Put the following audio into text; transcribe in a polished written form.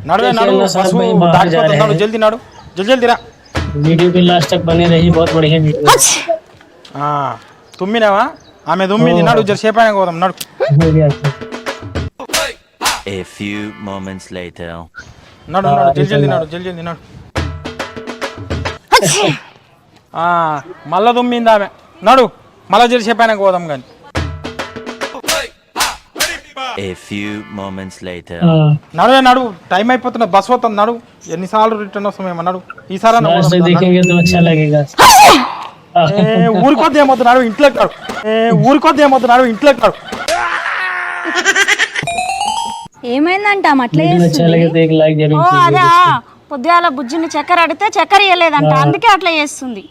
नड़वे नड़ू बस नड़ू जल्दी नड़ू जल्दी जल्दी रा वीडियो भी लास्ट तक बने रही बहुत बढ़िया वीडियो तुम्मीनावा आमे तुम्मीदी नड़ू जर सेप అయినా కోదాం నడు A few moments later నడు నడు జల్ది జల్ది నడు జల్ది జల్ది నడు మళ్ళా తుమ్మింది ఆమె నడు మళ్ళా జర సేపు అయినా కోదాం కానీ A few moments later నడువే నడు టైం అయిపోతున్నా బస్ వస్తుంది నడు ఎన్నిసార్లు రిటర్న్ వస్తామేమో నడు ఈసారి ఊరికొద్ది ఏమవుతుంది నడు ఇంట్లోకి నడు ఊరికొద్ది ఏమవుతుంది నడు ఇంట్లోకి నడు ఏమైందంట అట్లా అదా పొద్దుగాల బుజ్జిని చక్కెర అడిగితే చక్కెర ఇవ్వలేదంట అందుకే అట్లా చేస్తుంది